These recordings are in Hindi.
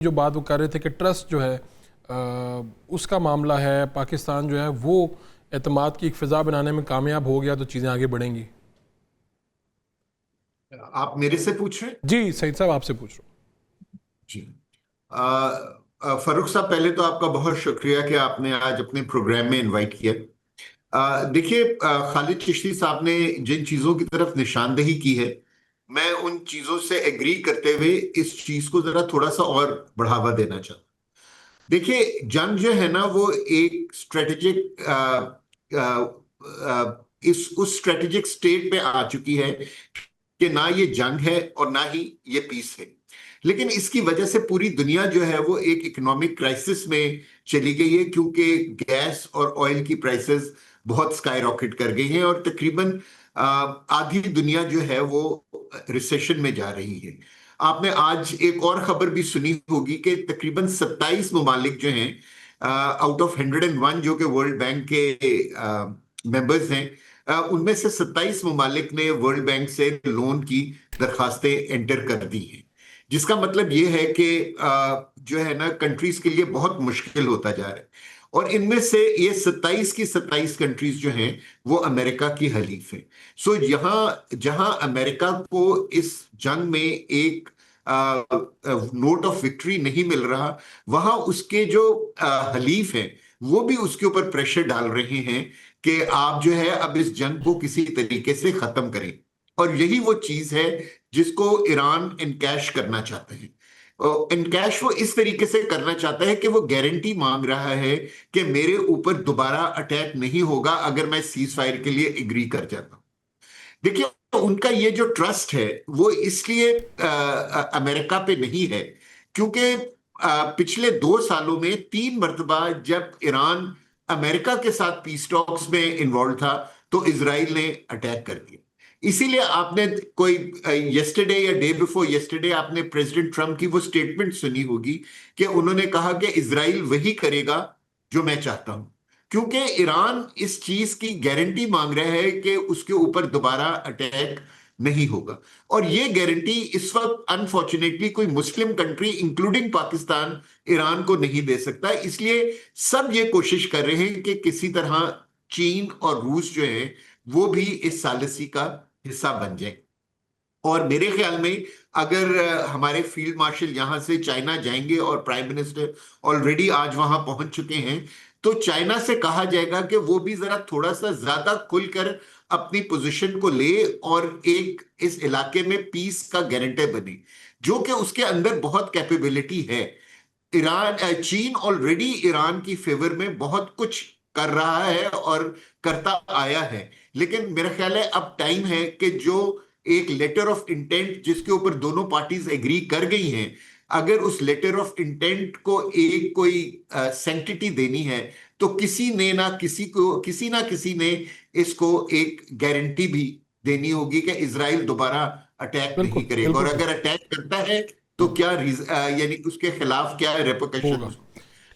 जो बात वो कर रहे थे कि ट्रस्ट जो है उसका मामला है, पाकिस्तान जो है वो एतमाद की एक फ़िज़ा बनाने में कामयाब हो गया तो चीज़ें आगे बढ़ेंगी। आप मेरे से पूछ रहे हैं? जी सईद साहब, आपसे पूछ रहा जी। फरूख साहब, पहले तो आपका बहुत शुक्रिया कि आपने आज अपने प्रोग्राम में इनवाइट किया। देखिए, खालिद चिश्ती साहब ने जिन चीजों की तरफ निशानदेही की है, मैं उन चीजों से एग्री करते हुए इस चीज को जरा थोड़ा सा और बढ़ावा देना चाहता हूं। देखिए, जंग जो है ना, वो एक स्ट्रेटेजिक इस उस स्ट्रेटेजिक स्टेट पे आ चुकी है कि ना ये जंग है और ना ही ये पीस है। लेकिन इसकी वजह से पूरी दुनिया जो है वो एक इकोनॉमिक क्राइसिस में चली गई है, क्योंकि गैस और ऑयल की प्राइसेस बहुत स्काई रॉकेट कर गई हैं और तकरीबन आधी दुनिया जो है वो रिसेशन में जा रही है। आपने आज एक और खबर भी सुनी होगी कि तकरीबन 27 ममालिक जो हैं, आउट ऑफ 101 जो कि वर्ल्ड बैंक के मेंबर्स हैं, उनमें से 27 ममालिक ने वर्ल्ड बैंक से लोन की दरखास्तें एंटर कर दी हैं। जिसका मतलब ये है कि जो है ना, कंट्रीज के लिए बहुत मुश्किल होता जा रहा है। और इनमें से ये 27 की 27 कंट्रीज जो हैं वो अमेरिका की हलीफ हैं। सो यहाँ जहां अमेरिका को इस जंग में एक नोट ऑफ विक्ट्री नहीं मिल रहा, वहां उसके जो हलीफ हैं वो भी उसके ऊपर प्रेशर डाल रहे हैं कि आप जो है अब इस जंग को किसी तरीके से खत्म करें। और यही वो चीज है जिसको ईरान इनकैश करना चाहते हैं। इनकैश वो इस तरीके से करना चाहता है कि वो गारंटी मांग रहा है कि मेरे ऊपर दोबारा अटैक नहीं होगा अगर मैं सीज फायर के लिए एग्री कर जाता हूं। देखिए, उनका ये जो ट्रस्ट है वो इसलिए अमेरिका पे नहीं है क्योंकि पिछले 2 सालों में 3 मरतबा जब ईरान अमेरिका के साथ पीस टॉक्स में इन्वॉल्व था तो इसराइल ने अटैक कर दिया। इसीलिए आपने कोई यस्टरडे या डे बिफोर यस्टरडे आपने प्रेसिडेंट ट्रम्प की वो स्टेटमेंट सुनी होगी कि उन्होंने कहा कि इसराइल वही करेगा जो मैं चाहता हूं, क्योंकि ईरान इस चीज की गारंटी मांग रहा है कि उसके ऊपर दोबारा अटैक नहीं होगा। और ये गारंटी इस वक्त अनफॉर्चुनेटली कोई Muslim country including Pakistan Iran को नहीं दे सकता। इसलिए सब ये कोशिश कर रहे हैं कि किसी तरह चीन और रूस जो है वो भी इस सालिसी का हिस्सा बन जाए। और मेरे ख्याल में अगर हमारे फील्ड मार्शल यहां से चाइना जाएंगे और प्राइम मिनिस्टर ऑलरेडी आज वहां पहुंच चुके हैं, तो चाइना से कहा जाएगा कि वो भी जरा थोड़ा सा ज्यादा खुलकर अपनी पोजीशन को ले और एक इस इलाके में पीस का गारंटर बने, जो कि उसके अंदर बहुत कैपेबिलिटी है। चीन ऑलरेडी ईरान की फेवर में बहुत कुछ कर रहा है और करता आया है। लेकिन मेरा ख्याल है अब टाइम है कि जो एक लेटर ऑफ इंटेंट जिसके ऊपर दोनों पार्टीज एग्री कर गई हैं, अगर उस लेटर ऑफ इंटेंट को एक कोई सैंक्टिटी देनी है तो किसी ना किसी ने इसको एक गारंटी भी देनी होगी कि इसराइल दोबारा अटैक बिल्कुल नहीं करेगा, और बिल्कुल अगर अटैक करता है तो क्या यानी उसके खिलाफ क्या होगा। रेपोकशन। तो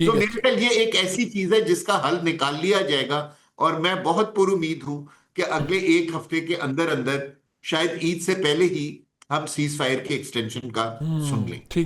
ठीक है। मेरे ख्याल ये एक ऐसी चीज है जिसका हल निकाल लिया जाएगा। और मैं बहुत पुरुमीद हूं कि अगले एक हफ्ते के अंदर अंदर, शायद ईद से पहले ही, हम सीज फायर के एक्सटेंशन का सुन लें। ठीक।